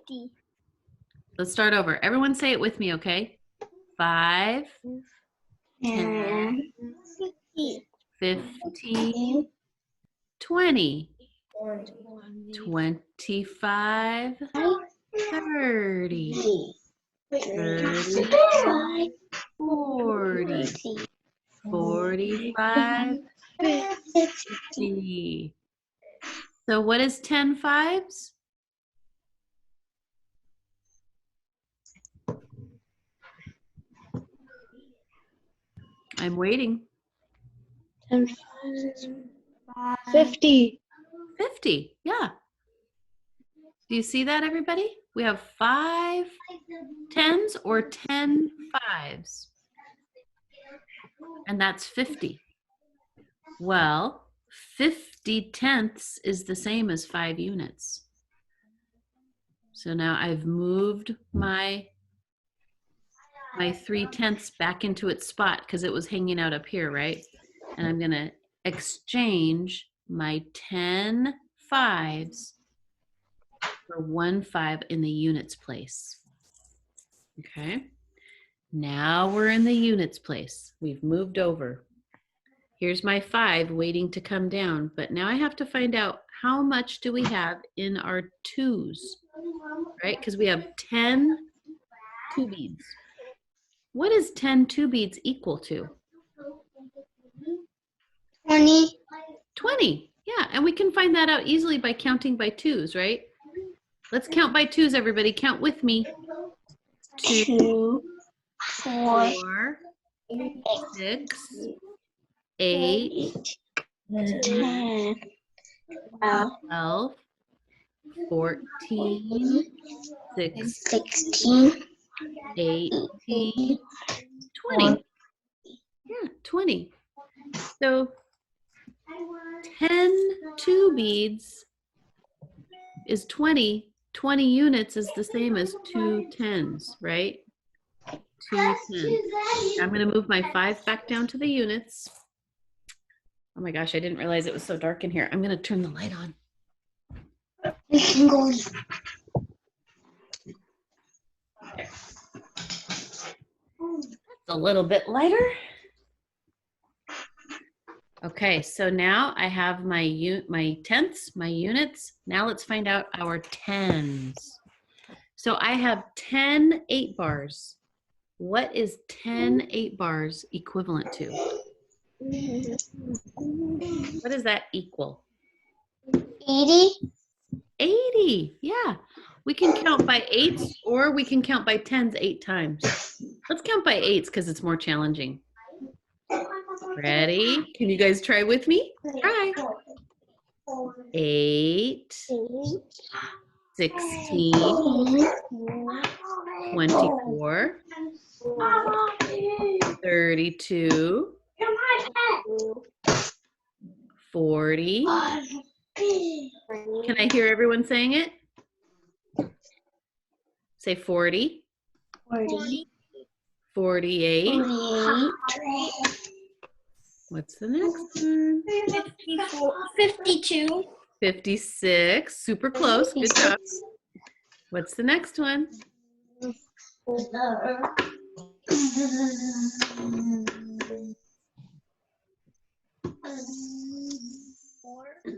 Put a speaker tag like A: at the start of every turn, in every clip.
A: 50.
B: Let's start over. Everyone say it with me, okay? 5, 10, 50, 20, 25, 30, 35, 40, 45, 50. So what is 10 fives? I'm waiting.
A: 50.
B: 50, yeah. Do you see that, everybody? We have 5 10s or 10 fives. And that's 50. Well, 50 tenths is the same as 5 units. So now I've moved my 3 tenths back into its spot because it was hanging out up here, right? And I'm gonna exchange my 10 fives for 1 5 in the units place. Okay, now we're in the units place. We've moved over. Here's my 5 waiting to come down, but now I have to find out how much do we have in our 2s, right? Because we have 10 2 beads. What is 10 2 beads equal to?
A: 20.
B: 20, yeah, and we can find that out easily by counting by 2s, right? Let's count by 2s, everybody. Count with me. 2, 4, 6, 8,
A: 10.
B: 12, 14,
A: 16.
B: 18, 20. Yeah, 20. So 10 2 beads is 20. 20 units is the same as 2 10s, right? 2 10s. I'm going to move my 5 back down to the units. Oh my gosh, I didn't realize it was so dark in here. I'm going to turn the light on. That's a little bit lighter. Okay, so now I have my tenths, my units. Now let's find out our 10s. So I have 10 8 bars. What is 10 8 bars equivalent to? What does that equal?
A: 80.
B: 80, yeah. We can count by 8s or we can count by 10s 8 times. Let's count by 8s because it's more challenging. Ready? Can you guys try with me? Try. 8, 16, 24, 32, 40. Can I hear everyone saying it? Say 40.
A: 40.
B: 48.
A: 48.
B: What's the next one?
A: 52.
B: 56. Super close. Good job. What's the next one?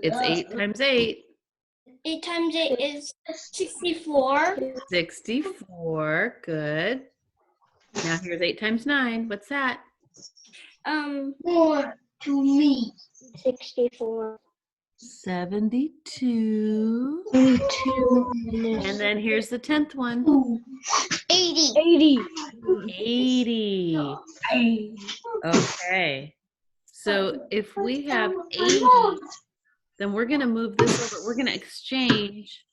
B: It's 8 times 8.
A: 8 times 8 is 64.
B: 64. Good. Now here's 8 times 9. What's that?
A: More to me. 64.
B: 72.
A: 72.
B: And then here's the 10th one.
A: 80.
B: 80. Okay. So if we have 80, then we're going to move this over. We're going to exchange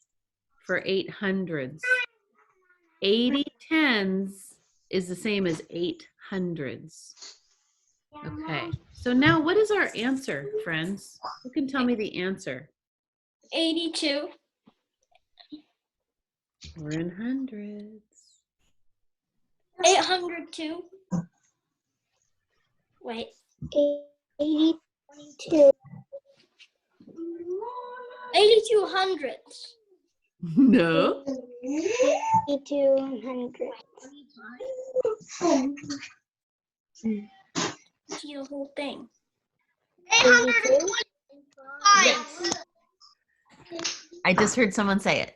B: for 800s. 80 10s is the same as 800s. Okay. So now what is our answer, friends? Who can tell me the answer?
A: 82.
B: We're in hundreds.
A: 802. Wait. 82. 82 hundredths.
B: No.
A: 200. See the whole thing.
C: 825.
B: I just heard someone say it.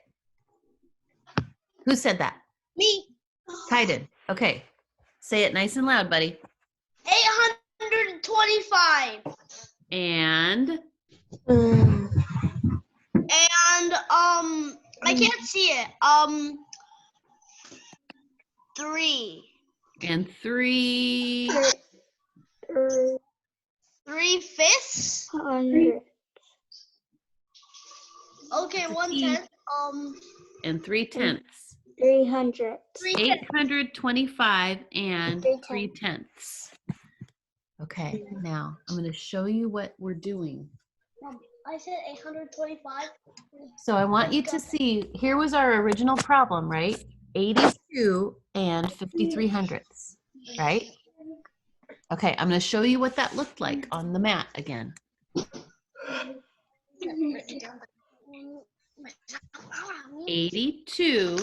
B: Who said that?
C: Me.
B: Ty did. Okay. Say it nice and loud, buddy.
C: 825.
B: And
C: I can't see it. 3.
B: and 3.
C: 3/5.
A: 100.
C: Okay, 1/10.
B: And 3/10.
A: 300.
B: 825 and
A: 3/10.
B: 3/10. Okay, now I'm going to show you what we're doing.
C: I said 825.
B: So I want you to see, here was our original problem, right? 82 and 5300ths, right? Okay, I'm going to show you what that looked like on the mat again. 82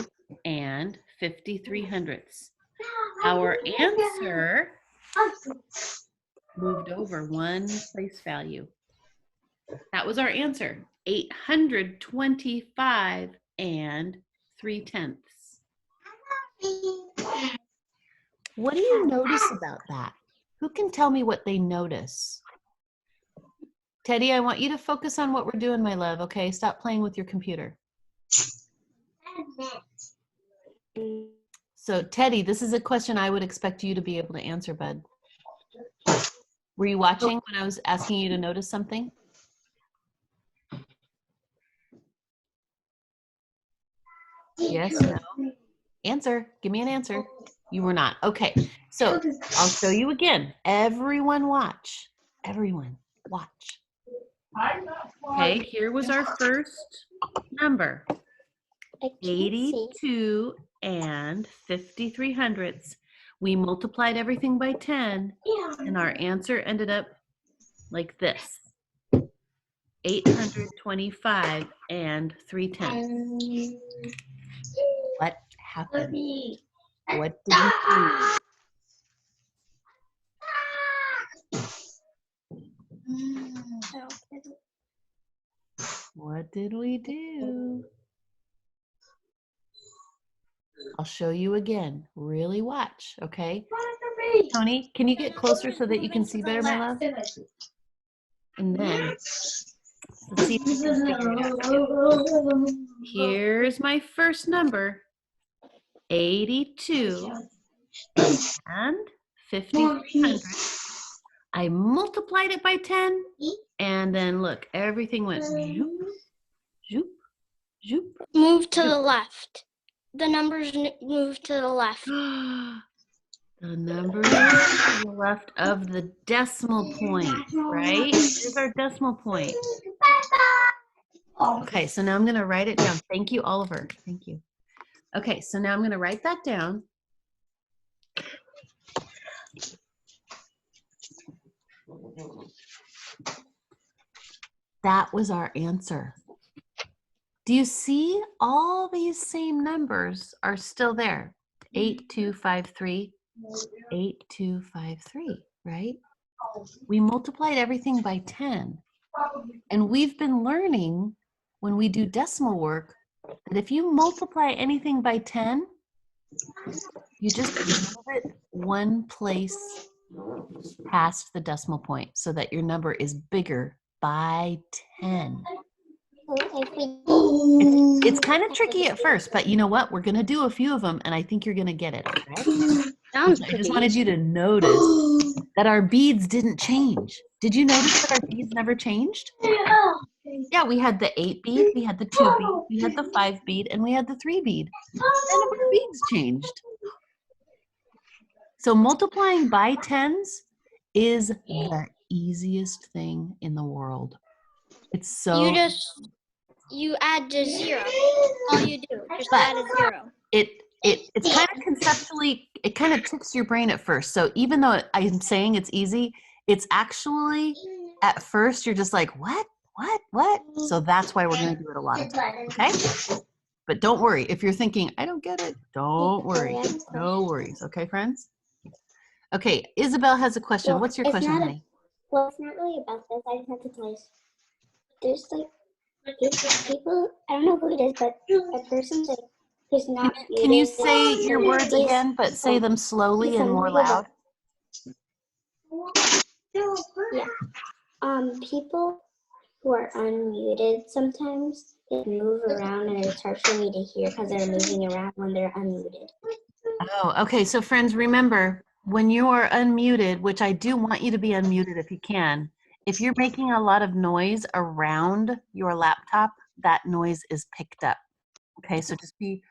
B: and 5300ths. Our answer moved over one place value. That was our answer, 825 and 3/10. What do you notice about that? Who can tell me what they notice? Teddy, I want you to focus on what we're doing, my love, okay? Stop playing with your computer. So, Teddy, this is a question I would expect you to be able to answer, bud. Were you watching when I was asking you to notice something? Yes, no? Answer. Give me an answer. You were not. Okay, so I'll show you again. Everyone watch. Everyone watch. Okay, here was our first number. 82 and 5300ths. We multiplied everything by 10, and our answer ended up like this. 825 and 3/10. What happened? What did we do? What did we do? I'll show you again. Really watch, okay? Tony, can you get closer so that you can see better, my love? And then, let's see if we can figure it out. Here's my first number, 82 and 5300. I multiplied it by 10, and then look, everything went zoop, zoop, zoop.
A: Move to the left. The numbers move to the left.
B: The number to the left of the decimal point, right? Here's our decimal point. Okay, so now I'm going to write it down. Thank you, Oliver. Thank you. Okay, so now I'm going to write that down. That was our answer. Do you see all these same numbers are still there? 8253, 8253, right? We multiplied everything by 10. And we've been learning when we do decimal work that if you multiply anything by 10, you just move it one place past the decimal point so that your number is bigger by 10. It's kind of tricky at first, but you know what? We're going to do a few of them, and I think you're going to get it, okay?
A: Sounds
B: I just wanted you to notice that our beads didn't change. Did you notice that our beads never changed? Yeah, we had the 8 bead, we had the 2 bead, we had the 5 bead, and we had the 3 bead. None of our beads changed. So multiplying by 10's is the easiest thing in the world. It's so...
A: You add to 0. All you do, just add a 0.
B: It's kind of conceptually, it kind of tricks your brain at first. So even though I'm saying it's easy, it's actually, at first, you're just like, what? So that's why we're going to do it a lot of times, okay? But don't worry. If you're thinking, I don't get it, don't worry. No worries. Okay, friends? Okay, Isabel has a question.
A: Well,
B: What's your
A: it's
B: question,
A: not
B: honey?
A: Well, it's not really about this. I just have to tell you. There's like people, I don't know who it is, but a person like who's not
B: Can you
A: muted,
B: say your
A: so
B: words again, but say them slowly and
A: some
B: more
A: people
B: loud?
A: Yeah. People who are unmuted sometimes they move around and it's hard for me to hear because they're moving around when they're unmuted.
B: Oh, okay. So friends, remember, when you are unmuted, which I do want you to be unmuted if you can, if you're making a lot of noise around your laptop, that noise is picked up. Okay, so just be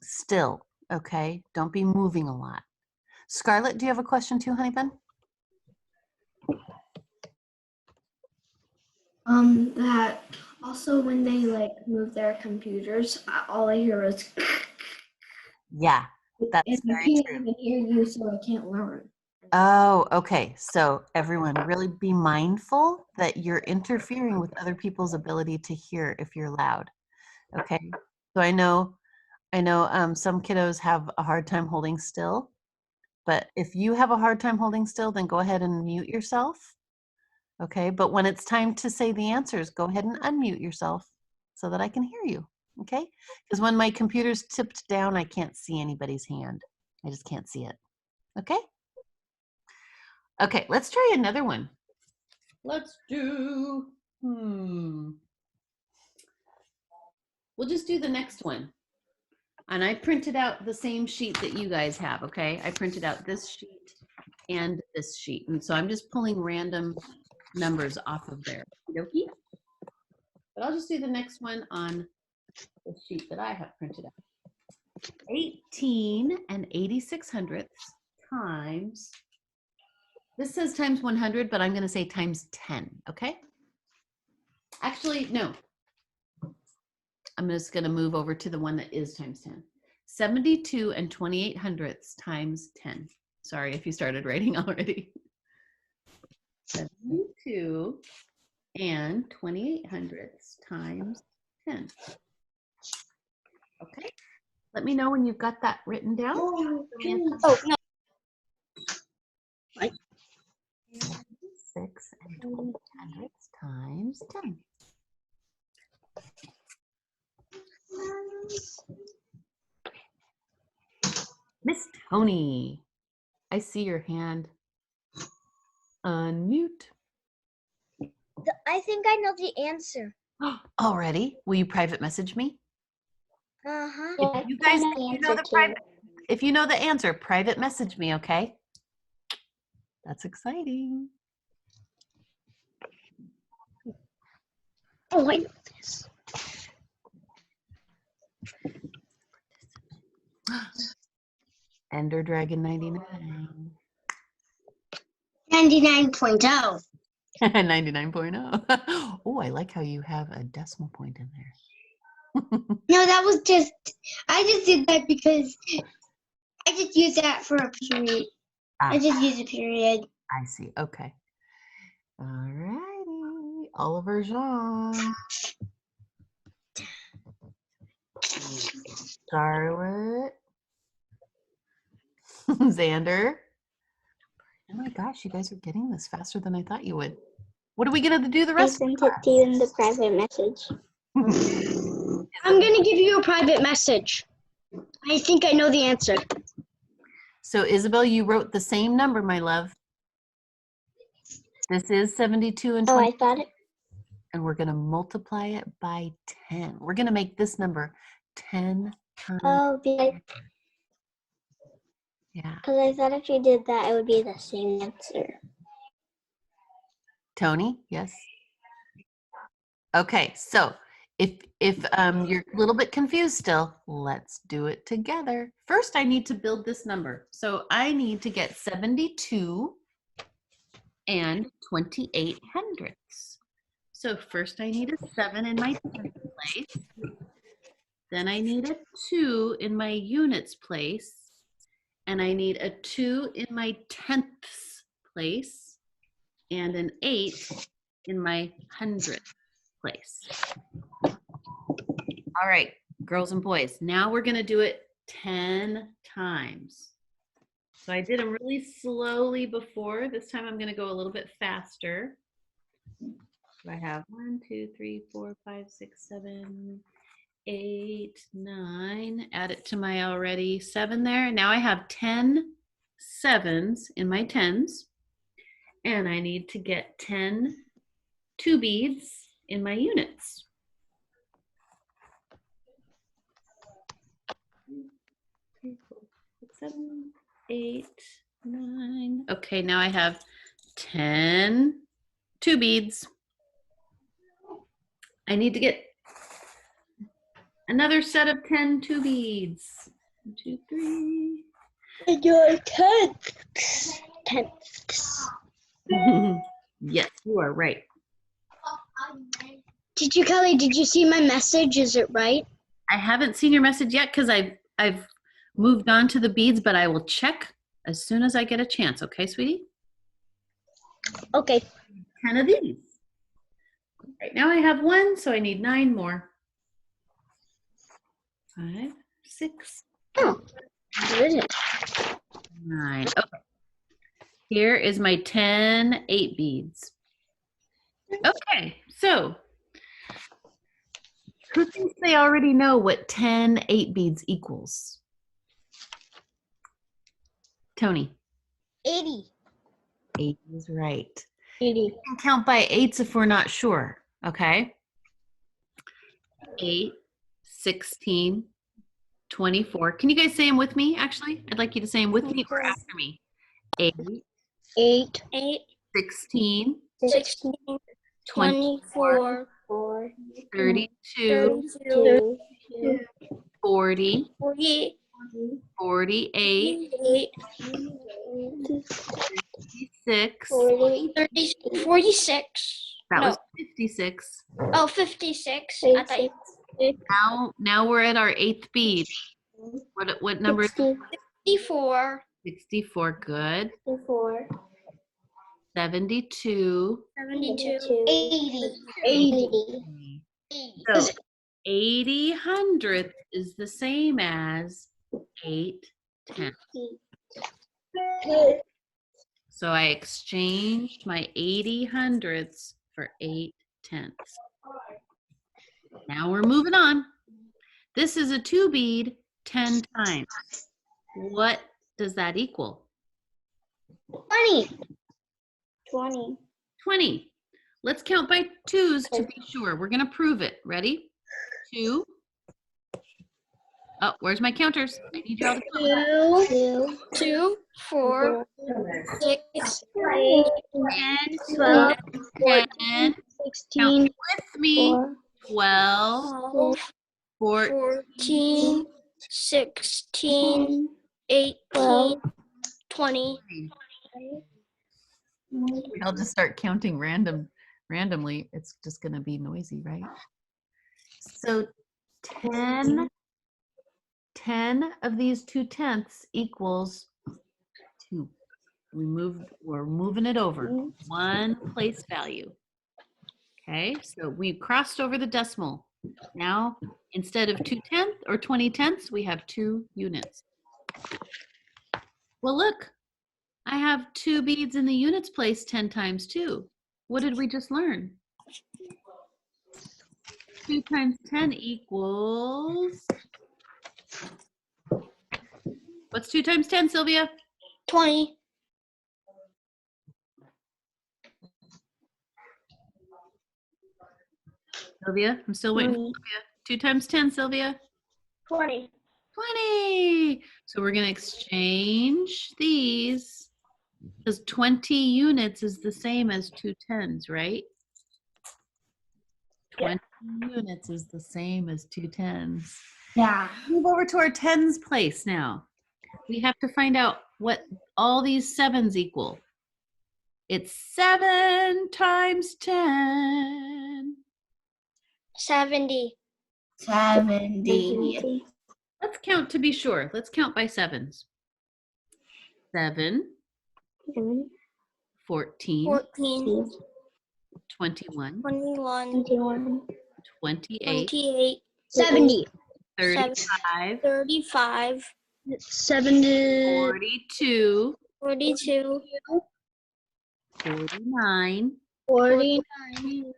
B: still, okay? Don't be moving a lot. Scarlett, do you have a question too, honey bun?
D: That also when they like move their computers, all I hear is
B: Yeah, that's
D: and I
B: very
D: can't
B: true.
D: even hear you, so I can't learn.
B: Oh, okay. So everyone really be mindful that you're interfering with other people's ability to hear if you're loud. Okay. So I know some kiddos have a hard time holding still, but if you have a hard time holding still, then go ahead and mute yourself. Okay. But when it's time to say the answers, go ahead and unmute yourself so that I can hear you. Okay. Because when my computer's tipped down, I can't see anybody's hand. I just can't see it. Okay. Okay, let's try another one. Let's do, we'll just do the next one. And I printed out the same sheet that you guys have, okay? I printed out this sheet and this sheet. And so I'm just pulling random numbers off of there. Okey-dokey. But I'll just do the next one on the sheet that I have printed out. 18 and 86/100 times, this says times 100, but I'm gonna say times 10, okay? Actually, no. I'm just going to move over to the one that is times 10. 72 and 28/100 times 10. Sorry if you started writing already. 72 and 28/100 times 10. Okay. Let me know when you've got that written down.
A: Oh, no.
B: 6 and 28/100 times 10. Miss Tony, I see your hand. Unmute.
C: I think I know the answer.
B: Already? Will you private message me?
C: Uh-huh.
A: Yeah,
B: You guys,
A: I know the answer too.
B: if you know the answer, private message me, okay? That's exciting.
C: Oh, I know this.
B: Ender Dragon 99.
C: 99.0.
B: 99.0. Oh, I like how you have a decimal point in there.
C: No, that was just, I just did that because I just used that for a period. I just used a period.
B: I see. Okay. All righty. Oliver Jean. Charlotte. Xander. Oh my gosh, you guys are getting this faster than I thought you would. What are we going to do the
A: I
B: rest of
A: sent it to you in the private message.
C: I'm going to give you a private message. I think I know the answer.
B: So Isabel, you wrote the same number, my love. This is 72 and 20.
A: Oh, I thought it.
B: And we're going to multiply it by 10. We're going to make this number 10 times.
A: Oh,
B: Yeah.
A: because I thought if you did that, it would be the same answer.
B: Tony, yes. Okay, so if you're a little bit confused still, let's do it together. First, I need to build this number. So I need to get 72 and 28/100. So first I need a 7 in my tenth place. Then I need a 2 in my units place. And I need a 2 in my tenths place. And an 8 in my hundredth place. All right, girls and boys. Now we're going to do it 10 times. So I did them really slowly before. This time I'm going to go a little bit faster. So I have 1, 2, 3, 4, 5, 6, 7, 8, 9. Add it to my already 7 there. Now I have 10 7's in my 10's. And I need to get 10 2 beads in my units. 3, 4, 6, 7, 8, 9. Okay, now I have 10 2 beads. I need to get another set of 10 2 beads. 1, 2, 3.
C: And your tenths.
B: Yes, you are right.
C: Teacher Kelly, did you see my message? Is it right?
B: I haven't seen your message yet because I've moved on to the beads, but I will check as soon as I get a chance. Okay, sweetie?
C: Okay.
B: 10 of these. Right now I have 1, so I need 9 more. 5, 6,
C: Oh, good.
B: 9. Okay. Here is my 10 8 beads. Okay, so who thinks they already know what 10 8 beads equals? Tony.
C: 80.
B: 8 is right.
C: 80.
B: We can count by 8s if we're not sure, okay? 8, 16, 24. Can you guys say them with me, actually? I'd like you to say them with me or after me. 8,
C: 8.
B: 16,
A: 16,
B: 24,
A: 4,
B: 32,
A: 32,
B: 40,
A: 48,
B: 48, 56.
A: 46.
B: That
A: No.
B: was 56.
A: Oh, 56. I thought you
B: Now we're at our 8th bead. What number is it?
A: 64.
B: 64, good.
A: 64.
B: 72.
A: 72.
C: 80.
A: 80.
B: So 80 hundredths is the same as 8 tenths. So I exchanged my 80 hundredths for 8 tenths. Now we're moving on. This is a 2 bead 10 times. What does that equal?
C: 20.
A: 20.
B: 20. Let's count by 2's to be sure. We're going to prove it. Ready? 2. Oh, where's my counters? I need y'all to count.
A: 2, 2, 4, 6,
C: 8,
A: 10,
C: 12,
B: 10.
C: 16,
B: Count with me. 12,
A: 12,
B: 14,
A: 14, 16, 18, 20.
B: I'll just start counting randomly. It's just going to be noisy, right? So 10 of these 2 tenths equals 2. We're moving it over. 1 place value. Okay, so we crossed over the decimal. Now, instead of 2 tenths or 20 tenths, we have 2 units. Well, look, I have 2 beads in the units place 10 times too. What did we just learn? 2 times 10 equals... What's 2 times 10, Sylvia?
A: 20.
B: Sylvia, I'm still waiting for
A: 20.
B: Sylvia. 2 times 10, Sylvia?
A: 20.
B: 20. So we're going to exchange these because 20 units is the same as 2 10's, right? 20 units is the same as 2 10's.
D: Yeah.
B: Move over to our 10's place now. We have to find out what all these 7's equal. It's 7 times 10.
A: 70.
D: 70.
B: Let's count to be sure. Let's count by 7's. 7, 14,
A: 14.
B: 21,
A: 21.
B: 28,
A: 28.
C: 70.
B: 35,
A: 35,
C: 70,
B: 42,
A: 42,
B: 49,
C: 49,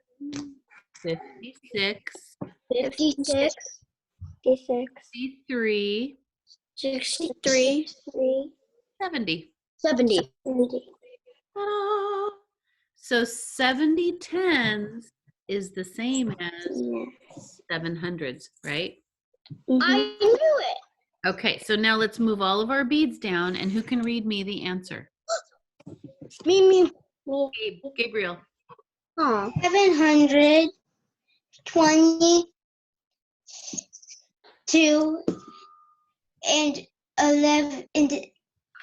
B: 56,
C: 56,
B: 63,
A: 63,
B: 70.
C: 70.
A: 70.
B: Ta-da! So 70 tens is the same as
A: Yes.
B: 700s, right?
C: I knew it.
B: Okay, so now let's move all of our beads down, and who can read me the answer?
C: Me.
B: Gabriel.
C: Oh. 722 and 11 and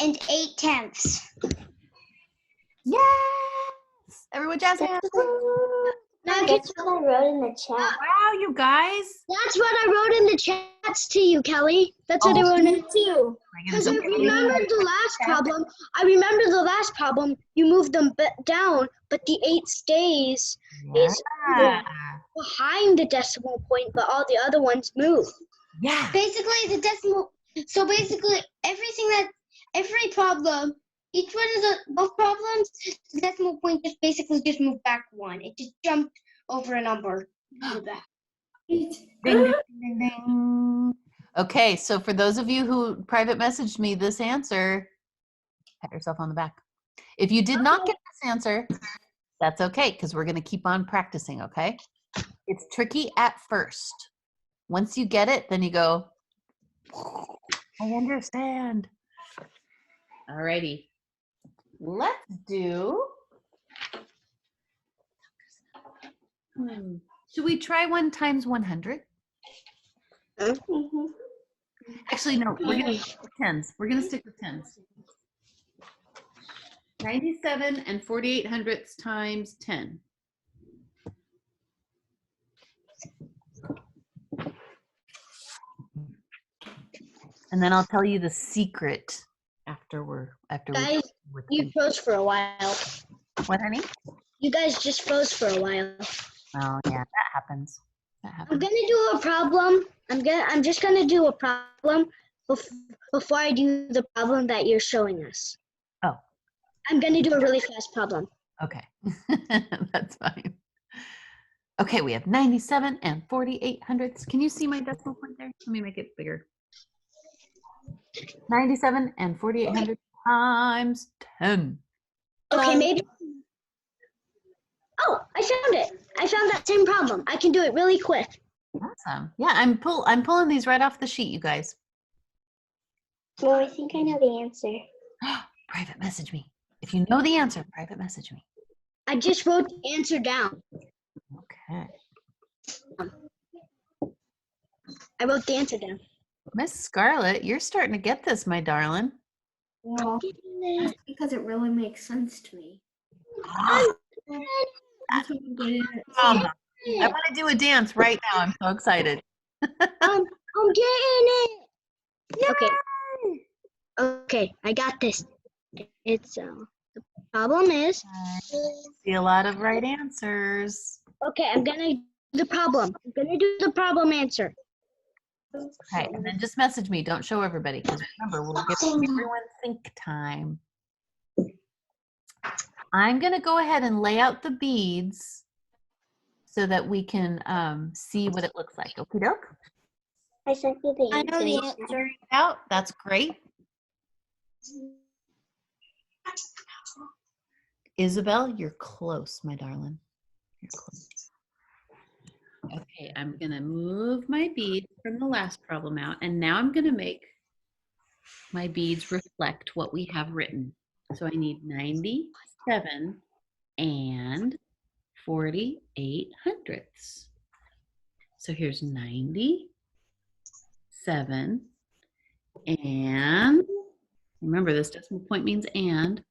C: 8/10.
B: Yes! Everyone jazz hands.
C: Now,
A: That's what I wrote in the chat.
B: Wow, you guys.
C: that's what I wrote in the chats to you, Kelly. That's what I wrote in.
A: Me too.
C: Because I remember the last problem. I remember the last problem. You moved them down, but the 8 stays is
B: Yeah.
C: behind the decimal point, but all the other ones move.
B: Yeah.
C: Basically, the decimal. So basically, every problem, each one of the both problems, the decimal point just basically just moved back one. It just jumped over a number. Back.
B: Ding, ding, ding, ding. Okay, so for those of you who private messaged me this answer, pat yourself on the back. If you did not get this answer, that's okay, because we're going to keep on practicing, okay? It's tricky at first. Once you get it, then you go, I understand. All righty. Let's do, should we try 1 times 100?
A: Mm-hmm.
B: Actually, no, we're going to stick with 10's. We're going to stick with 10's. 97 and 4800ths times 10. And then I'll tell you the secret after
C: Guys,
B: we
C: you froze for a while.
B: What, honey?
C: You guys just froze for a while.
B: Oh yeah, that happens. That
C: I'm
B: happens.
C: gonna do a problem. I'm just gonna do a problem before I do the problem that you're showing us.
B: Oh.
C: I'm gonna do a really fast problem.
B: Okay. That's fine. Okay, we have 97 and 4800ths. Can you see my decimal point there? Let me make it bigger. 97 and 4800 times 10.
C: Okay, maybe. Oh, I found it. I found that same problem. I can do it really quick.
B: Awesome. Yeah, I'm pulling these right off the sheet, you guys.
A: Well, I think I know the answer.
B: Private message me. If you know the answer, private message me.
C: I just wrote the answer down.
B: Okay.
C: I wrote the answer down.
B: Miss Scarlett, you're starting to get this, my darling.
D: Well, that's because it really makes sense to me. That's what I'm getting at.
B: I want to do a dance right now. I'm so excited.
C: I'm getting it.
B: Yay!
C: Okay. Okay, I got this. It's the problem is.
B: See a lot of right answers.
C: Okay, I'm gonna do the problem. I'm gonna do the problem answer.
B: Okay, and then just message me. Don't show everybody, because remember, we'll give everyone think time. I'm going to go ahead and lay out the beads so that we can see what it looks like. Okie doke?
A: I sent you the
C: I
A: answer.
C: know the answer.
B: Out. That's great. Isabel, you're close, my darling. You're close. Okay, I'm going to move my beads from the last problem out, and now I'm going to make my beads reflect what we have written. So I need 97 and 4800ths. So here's 97 and, remember this decimal point means and,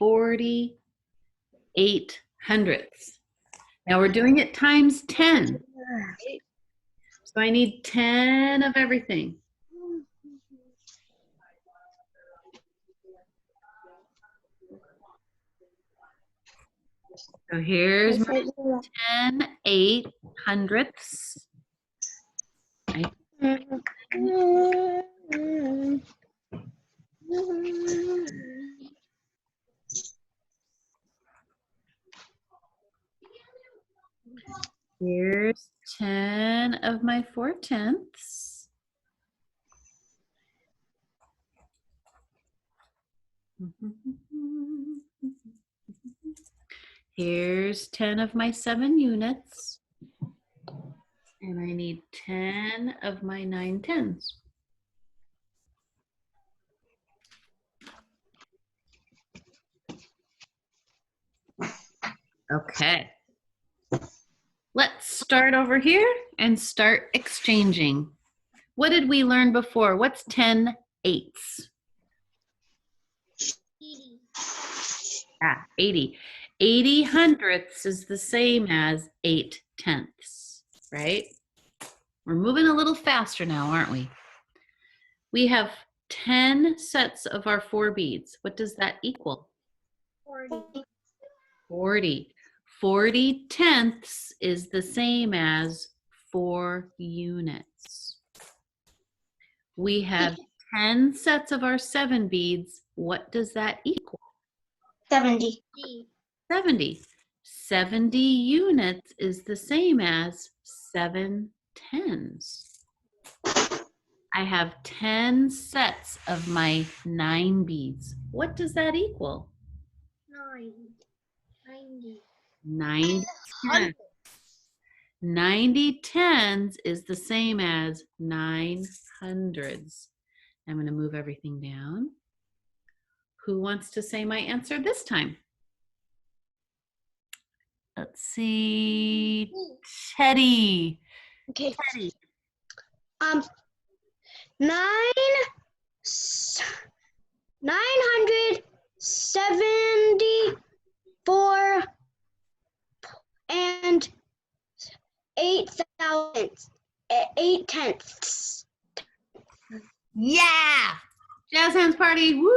B: 4800ths. Now we're doing it times 10. So I need 10 of everything. So here's my 10 800ths. Here's 10 of my 4/10. Here's 10 of my 7 units. And I need 10 of my 9/10. Okay. Let's start over here and start exchanging. What did we learn before? What's 10/8? 80. 80 hundredths is the same as 8/10, right? We're moving a little faster now, aren't we? We have 10 sets of our 4 beads. What does that equal? 40. 40/10 is the same as 4 units. We have 10 sets of our 7 beads. What does that equal?
C: 70.
B: 70. 70 units is the same as 7/10. I have 10 sets of my 9 beads. What does that equal?
C: 90.
B: 90/10. 90/10 is the same as 900s. I'm going to move everything down. Who wants to say my answer this time? Let's see. Teddy.
C: Okay.
B: Teddy.
C: 974 and 8/10.
B: Yeah! Jazz hands party. Woo!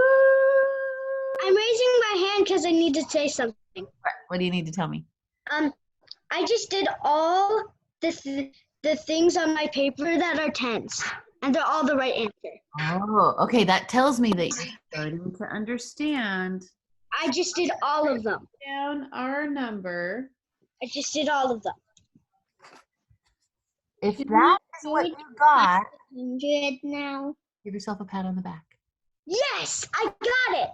C: I'm raising my hand because I need to say something.
B: What do you need to tell me?
C: I just did all the things on my paper that are 10s, and they're all the right answer.
B: Oh, okay. That tells me that you're starting to understand.
C: I just did all of them.
B: Down our number.
C: I just did all of them.
B: If that is what you got,
C: 100 now.
B: give yourself a pat on the back.
C: Yes, I got it.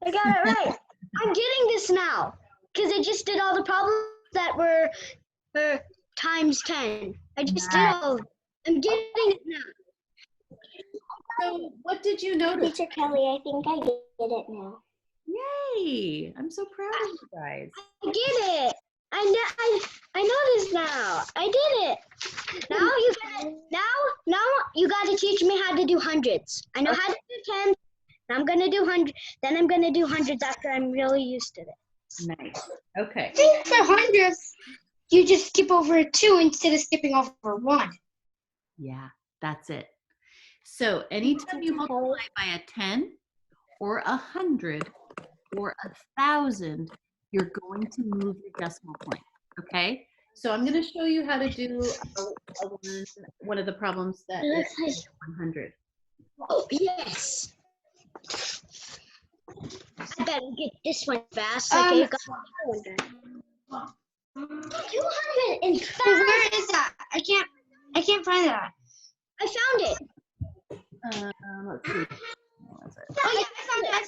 C: I got it right. I'm getting this now because I just did all the problems that were times 10. I just did all of them. I'm getting it now.
B: So, what did you notice?
A: Teacher Kelly, I think I get it now.
B: Yay! I'm so proud of you guys.
C: I get it. I noticed now. I did it. Now you gotta teach me how to do hundreds. I know how to do 10. I'm gonna do 100. Then I'm gonna do hundreds after I'm really used to it.
B: Nice. Okay.
C: I think for hundreds, you just skip over 2 instead of skipping over 1.
B: Yeah, that's it. So anytime you multiply by a 10 or 100 or 1,000, you're going to move your decimal point. Okay. So I'm going to show you how to do one of the problems that is 100.
C: Oh yes. I better get this one fast. Like I got 205. Where is that? I can't find that. I found it.
B: Let's see. What was it?
C: Oh yeah, I found it.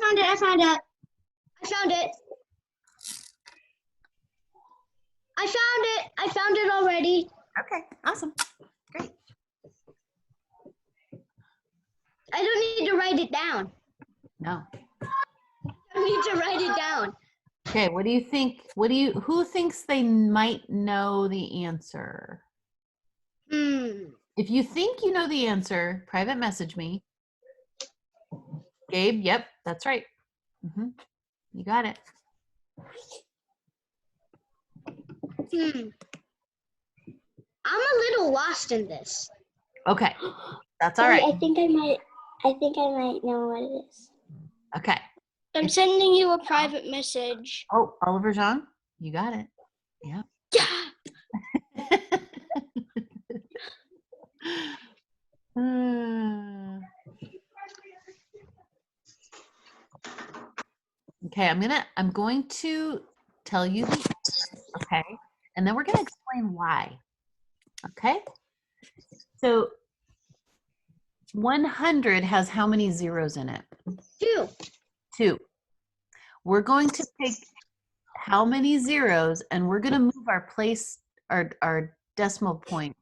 C: I found it already.
B: Okay, awesome. Great.
C: I don't need to write it down.
B: No.
C: I need to write it down.
B: Okay, what do you think? Who thinks they might know the answer? If you think you know the answer, private message me. Gabe, yep, that's right. You got it.
C: I'm a little lost in this.
B: Okay, that's all
A: Kelly,
B: right.
A: I think I might know what it is.
B: Okay.
C: I'm sending you a private message.
B: Oh, Oliver Jean, you got it. Yeah. Okay, I'm going to tell you the answer, okay? And then we're going to explain why. Okay? So 100 has how many zeros in it?
C: 2.
B: 2. We're going to take how many zeros and we're going to move our decimal point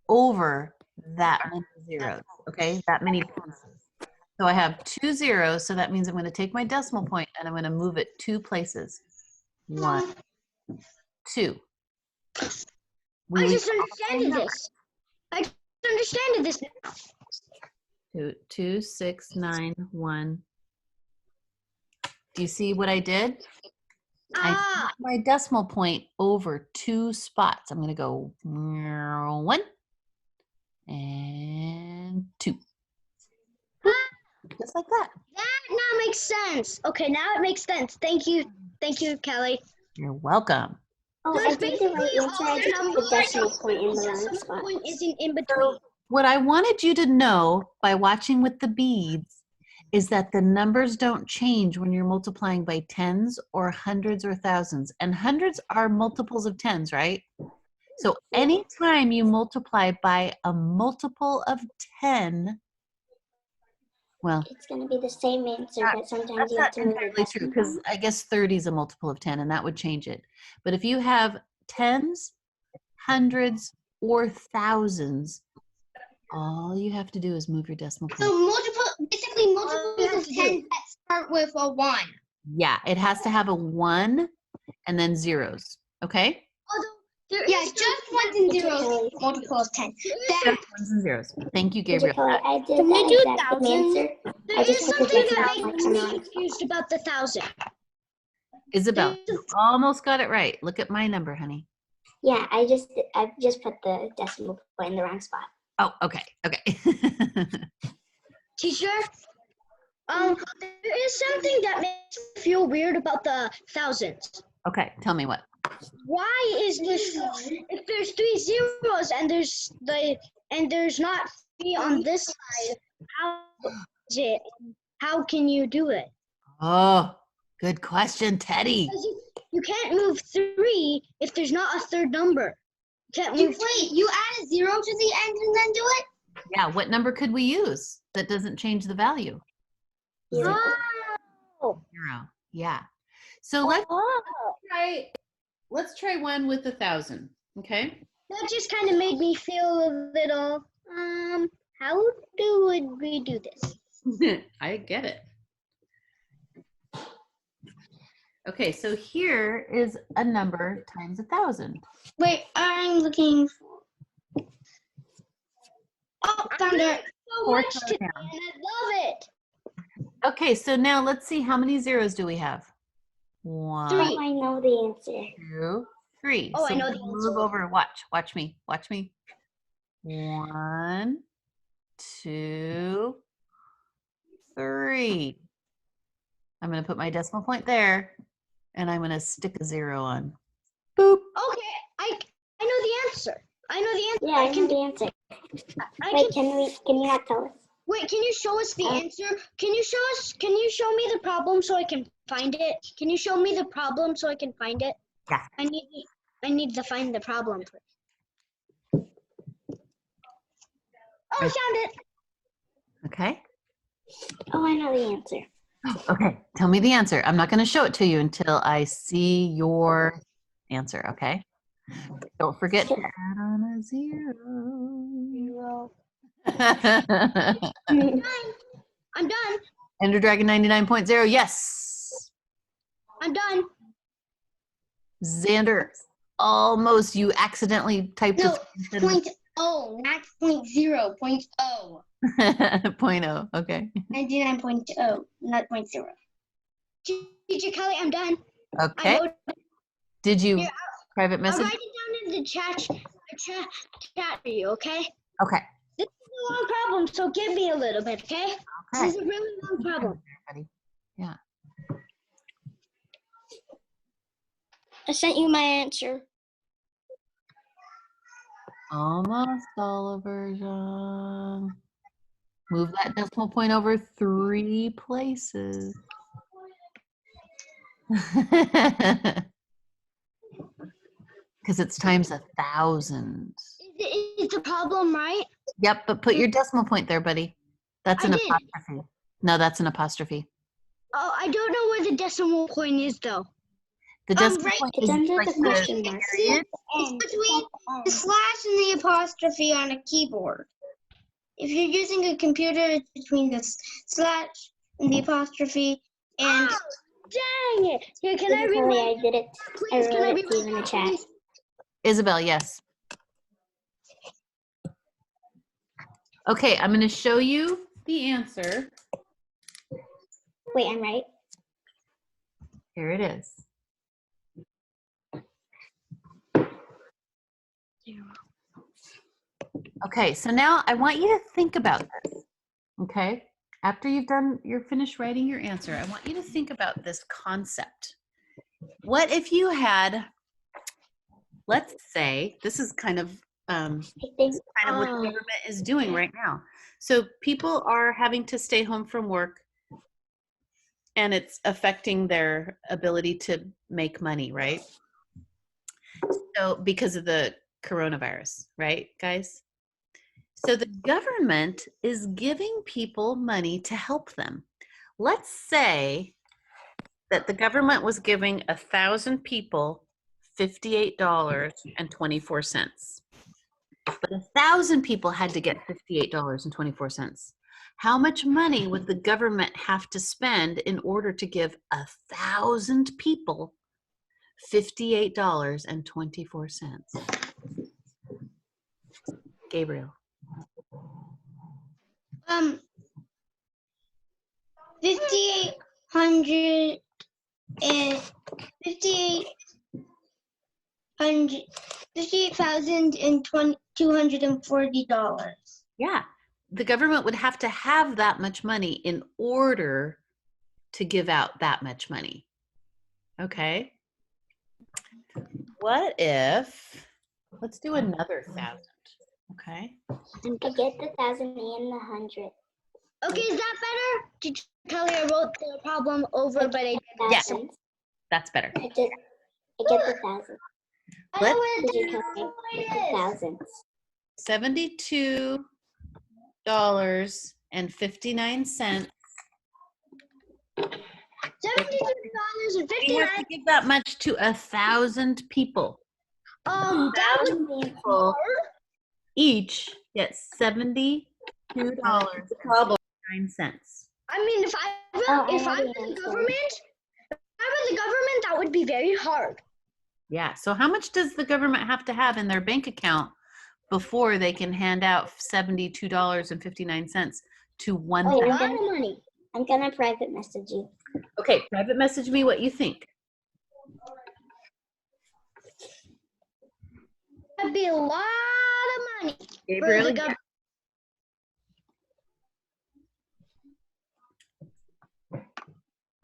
B: over that many zeros, okay? That many places. So I have 2 zeros, so that means I'm going to take my decimal point and I'm going to move it 2 places. 1, 2.
C: I just understand this. I just understand this now.
B: 2, 2, 6, 9, 1. Do you see what I did? I moved my decimal point over 2 spots. I'm going to go 1 and 2. Just like that.
C: That now makes sense. Okay, now it makes sense. Thank you, Kelly.
B: You're welcome.
A: Oh,
C: So
A: I
C: it's
A: did the right
C: basically
A: answer.
C: all
A: I
C: the
A: just put the
C: numbers
A: decimal
C: except
A: point in the
C: the
A: wrong
C: decimal
A: spot.
C: point isn't in between.
B: What I wanted you to know by watching with the beads is that the numbers don't change when you're multiplying by 10s or hundreds or thousands. And hundreds are multiples of 10s, right? So anytime you multiply by a multiple of 10, well,
A: It's going to be the same answer, but sometimes
B: that's
A: you have
B: not
A: to move your
B: entirely true
A: decimal
B: because
A: point.
B: I guess 30 is a multiple of 10 and that would change it. But if you have 10s, hundreds, or thousands, all you have to do is move your decimal point.
C: So basically multiples of 10 that start with a 1.
B: Yeah, it has to have a 1 and then zeros, okay?
C: Yeah, just ones and zeros, multiple of 10.
B: Just ones and zeros. Thank you,
A: Teacher
B: Gabriel.
A: Kelly, I did
C: Can we
A: that
C: do
A: exact same
C: thousands?
A: answer.
C: There
A: I
C: is
A: just put the
C: something
A: decimal
C: that
A: point
C: makes
A: in the
C: me
A: wrong spot.
C: confused about the 1,000.
B: Isabel, you almost got it right. Look at my number, honey.
A: Yeah, I just put the decimal point in the wrong spot.
B: Oh, okay, okay.
C: Teacher, there is something that makes me feel weird about the thousands.
B: Okay, tell me what.
C: Why is this? If there's 3 zeros and there's not 3 on this side, how is it? How can you do it?
B: Oh, good question, Teddy.
C: Because you can't move 3 if there's not a third number. You can't move.
E: Wait, you add a 0 to the end and then do it?
B: Yeah, what number could we use that doesn't change the value?
A: Zero.
C: Oh.
B: 0. Yeah. So let's try one with 1,000. Okay.
C: That just kind of made me feel a little. How do we do this?
B: I get it. Okay, so here is a number times 1,000.
E: Wait, I'm looking for. Oh, found it.
C: So
B: Fourth
C: much
B: row
C: today,
B: down.
C: and I love it.
B: Okay, so now let's see how many zeros do we have? 1,
C: 3.
A: Oh, I know the answer.
B: 2, 3.
C: Oh,
B: so
C: I know the
B: move
C: answer.
B: over. Watch me. 1, 2, 3. I'm going to put my decimal point there, and I'm going to stick a 0 on. Boop.
C: Okay, I know the answer. I know the answer.
A: Yeah, I know the answer. Wait, can you not tell us?
C: Wait, can you show us the answer? Can you show me the problem so I can find it? Can you show me the problem so I can find it?
B: Yeah.
C: I need to find the problem first. Oh, I found it.
B: Okay.
A: Oh, I know the answer.
B: Okay, tell me the answer. I'm not going to show it to you until I see your answer, okay? Don't forget to add on a 0.
C: I'm done.
B: Ender Dragon 99.0, yes.
C: I'm done.
B: Xander, almost. You accidentally typed
E: No,
B: a
E: point oh, not 0.0, 0.0.
B: 0.0, okay.
E: 99.0, not 0.0.
C: Teacher Kelly, I'm done.
B: Okay. Did you private
C: I'll
B: message?
C: write it down in the chat for you, okay?
B: Okay.
C: This is a long problem, so give me a little bit, okay? This is a really long problem.
B: Yeah.
E: I sent you my answer.
B: Almost Oliver John. Move that decimal point over 3 places. Because it's times 1,000.
C: It's a problem, right?
B: Yep, but put your decimal point there, buddy. That's an
C: I did.
B: apostrophe. No, that's an apostrophe.
C: Oh, I don't know where the decimal point is though.
B: The decimal
C: Right.
B: point
A: It's
B: is
A: under
B: like
A: the question mark.
B: period.
C: It's between the slash and the apostrophe on a keyboard. If you're using a computer, it's between the slash and the apostrophe and. Dang it! Here, can I
A: Sorry,
C: rewrite?
A: I did it.
C: Please,
A: I
C: can I
A: wrote it to you
C: rewrite
A: in the
C: that,
A: chat.
C: please?
B: Isabel, yes. Okay, I'm going to show you the answer.
A: Wait, I'm right.
B: Here it is. Okay, so now I want you to think about this. Okay, after you're finished writing your answer, I want you to think about this concept. What if you had, let's say, this is kind of
A: I think
B: what the government is doing right now. So people are having to stay home from work, and it's affecting their ability to make money, right? So because of the coronavirus, right, guys? So the government is giving people money to help them. Let's say that the government was giving 1,000 people $58.24. But 1,000 people had to get $58.24. How much money would the government have to spend in order to give 1,000 people $58.24? Gabriel.
C: 5,800 and 58,240 dollars.
B: Yeah, the government would have to have that much money in order to give out that much money. Okay. What if, let's do another 1,000. Okay.
A: I get the 1,000 and the 100.
C: Okay, is that better? Did you tell me I wrote the problem over, but I did
B: Yeah.
A: Thousands.
B: That's better.
A: I get the 1,000.
C: I know where
A: Did you
C: the
A: tell me?
C: point
A: The
C: is.
A: thousands.
B: $72.59.
C: $72.59.
B: We have to give that much to 1,000 people.
C: That would be
B: People each get $72.59.
C: I mean, if I were the government, that would be very hard.
B: Yeah. So how much does the government have to have in their bank account before they can hand out $72.59 to 1,000?
A: Wait,
C: A lot of money.
A: I'm gonna private message you.
B: Okay, private message me what you think.
C: That'd be a lot of money.
B: Gabriel,
C: For the government.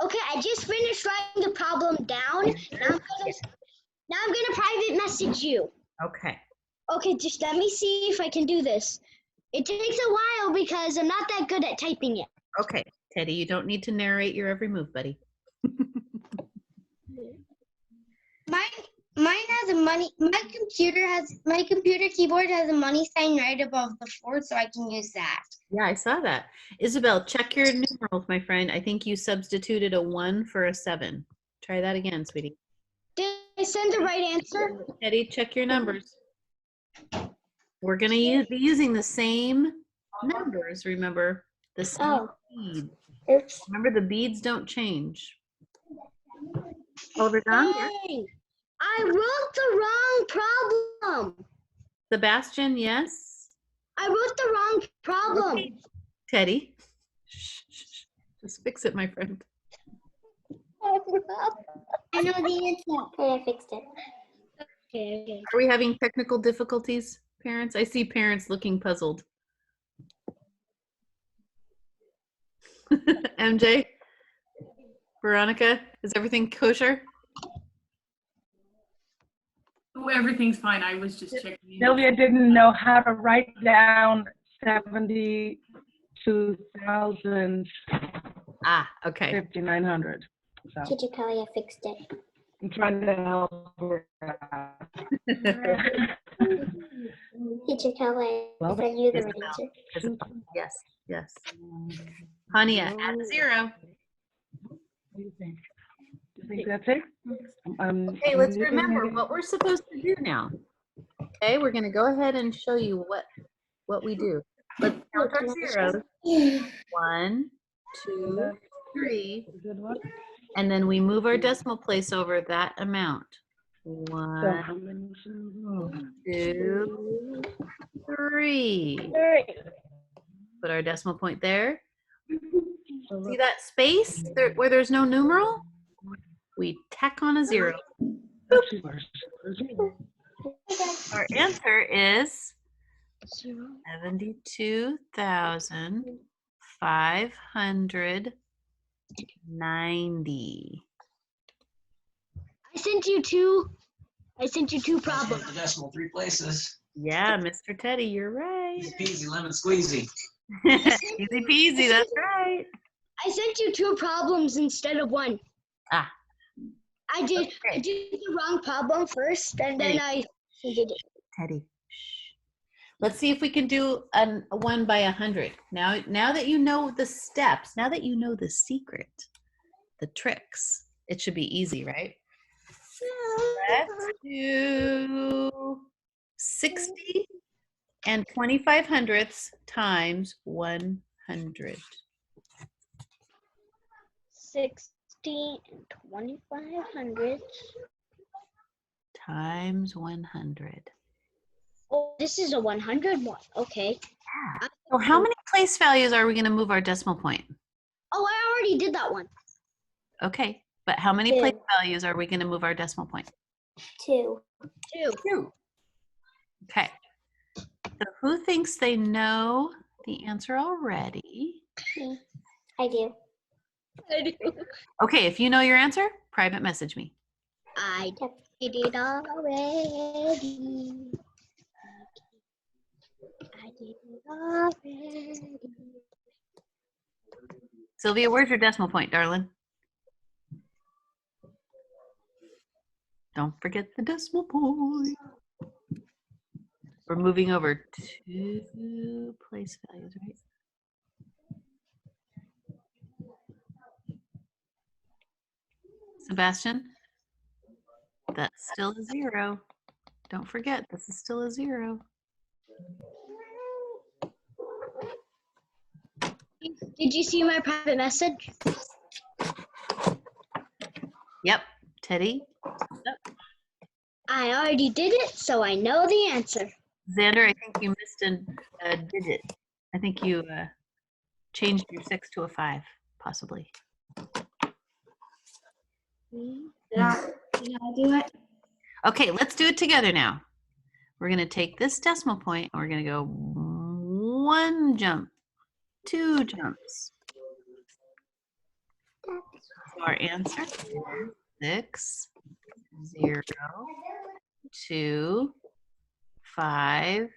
C: Okay, I just finished writing the problem down. Now I'm gonna private message you.
B: Okay.
C: Okay, just let me see if I can do this. It takes a while because I'm not that good at typing it.
B: Okay, Teddy, you don't need to narrate your every move, buddy.
E: Mine has a money. My computer keyboard has a money sign right above the 4, so I can use that.
B: Yeah, I saw that. Isabel, check your numerals, my friend. I think you substituted a 1 for a 7. Try that again, sweetie.
C: Did I send the right answer?
B: Teddy, check your numbers. We're going to be using the same numbers, remember? The same beads.
A: Oops.
B: Remember, the beads don't change. Oliver Don, yes?
C: Dang, I wrote the wrong problem.
B: Sebastian, yes?
C: I wrote the wrong problem.
B: Okay. Teddy, just fix it, my friend.
A: I know the answer. Okay, I fixed it.
C: Okay.
B: Are we having technical difficulties, parents? I see parents looking puzzled. MJ? Veronica, is everything kosher?
F: Oh, everything's fine. I was just checking.
G: Sylvia didn't know how to write down 72 2000,
B: Ah, okay.
G: 5900. So
A: Teacher Kelly, I fixed it.
G: I'm trying to help her out.
A: Teacher Kelly, I sent you the right answer.
B: Yes, yes. Hania, add a 0.
G: What do you think? Do you think that's it?
B: Okay, let's remember what we're supposed to do now. Okay, we're going to go ahead and show you what we do. Let's count our zeros. 1, 2, 3,
G: Good one.
B: and then we move our decimal place over that amount.
G: So
B: 1,
G: how many zeros?
B: 2, 3. Put our decimal point there. See that space there, where there's no numeral? We tack on a 0. Our answer is 72,590.
E: I sent you two problems.
H: The decimal 3 places.
B: Yeah, Mr. Teddy, you're right.
H: Easy peasy, lemon squeezy.
B: Easy peasy, that's right.
E: I sent you 2 problems instead of 1.
B: Ah.
E: I did
B: Okay.
E: the wrong problem first, and then I did it.
B: Teddy. Shh. Let's see if we can do a 1 by 100. Now that you know the steps, now that you know the secret, the tricks, it should be easy, right? Let's do 60 and 2500ths times 100.
E: 60 and 2500.
B: Times 100.
E: Oh, this is a 100 one. Okay.
B: So how many place values are we going to move our decimal point?
E: Oh, I already did that one.
B: Okay, but how many
A: 2.
B: place values are we going to move our decimal point?
A: 2.
B: 2. Okay. So who thinks they know the answer already?
A: Me. I do.
E: I do.
B: Okay, if you know your answer, private message me.
E: I did it already. I did it already.
B: Sylvia, where's your decimal point, darling? Don't forget the decimal point. We're moving over 2 place values, right? Sebastian, that's still a 0. Don't forget, this is still a 0.
E: Did you see my private message?
B: Yep, Teddy.
E: I already did it, so I know the answer.
B: Xander, I think you missed a digit. I think you changed your 6 to a 5, possibly.
D: Yeah. Did I do it?
B: Okay, let's do it together now. We're going to take this decimal point and we're going to go 1 jump, 2 jumps. So our answer is 6, 0, 2, 5.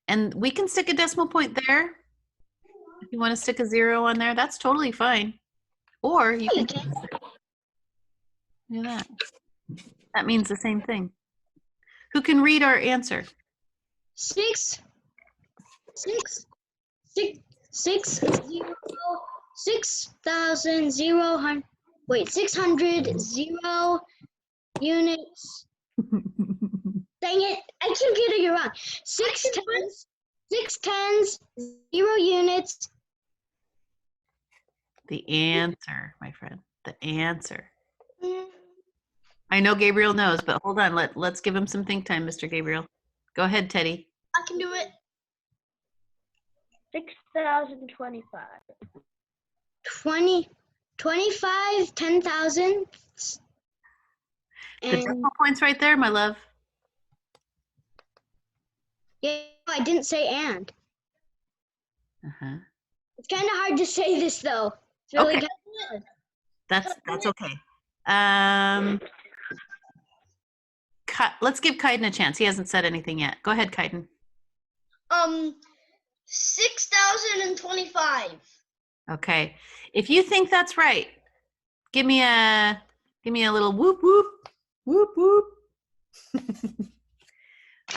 B: And we can stick a decimal point there. If you want to stick a 0 on there, that's totally fine. Or you can. Look at that. That means the same thing. Who can read our answer?
E: 6, 6, 6, 6, 0, 6,000, 0, wait, 600, 0 units. Dang it, I keep getting it wrong. 6 tens, 0 units.
B: The answer, my friend, the answer. I know Gabriel knows, but hold on. Let's give him some think time, Mr. Gabriel. Go ahead, Teddy.
E: I can do it.
C: 6,025.
E: 25, 10,000.
B: The decimal point's right there, my love.
E: Yeah, I didn't say and.
B: Uh-huh.
E: It's kind of hard to say this though. It's really
B: Okay.
E: hard.
B: That's okay. Let's give Kaiden a chance. He hasn't said anything yet. Go ahead, Kaiden.
E: 6,025.
B: Okay. If you think that's right, give me a little whoop whoop whoop whoop.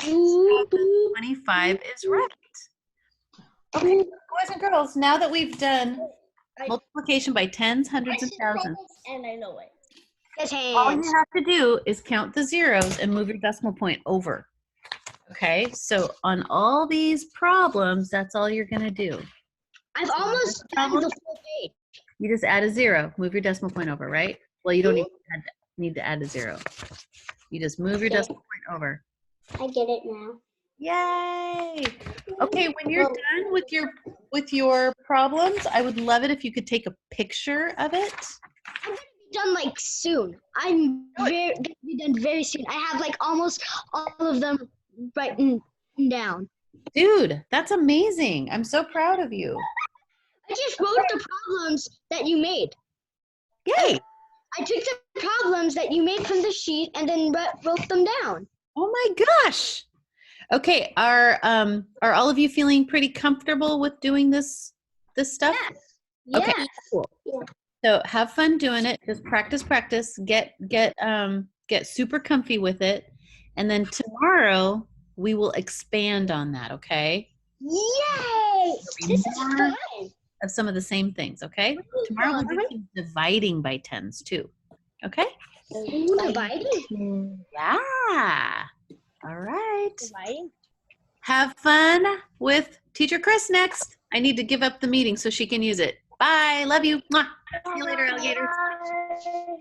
B: 25 is right. Okay, boys and girls, now that we've done multiplication by tens, hundreds, and thousands,
E: And I know it.
B: all you have to do is count the zeros and move your decimal point over. Okay, so on all these problems, that's all you're going to do.
E: I've almost done the full page.
B: You just add a zero, move your decimal point over, right? Well, you don't need to add a zero. You just move your decimal point over.
A: I get it now.
B: Yay! Okay, when you're done with your problems, I would love it if you could take a picture of it.
E: I'm gonna be done like soon. I'm gonna be done very soon. I have like almost all of them written down.
B: Dude, that's amazing. I'm so proud of you.
E: I just wrote the problems that you made.
B: Yay!
E: I took the problems that you made from the sheet and then wrote them down.
B: Oh my gosh. Okay, are all of you feeling pretty comfortable with doing this stuff?
E: Yes.
B: Okay,
E: Yes.
B: cool. So have fun doing it. Just practice, get super comfy with it. And then tomorrow we will expand on that, okay?
E: Yay! This is fun.
B: Of some of the same things, okay? Tomorrow we'll do some dividing by tens too. Okay?
E: Dividing?
B: Yeah. All right.
E: Dividing?
B: Have fun with Teacher Chris next. I need to give up the meeting so she can use it. Bye. Love you. Mwah. See you later, alligators.
E: Bye.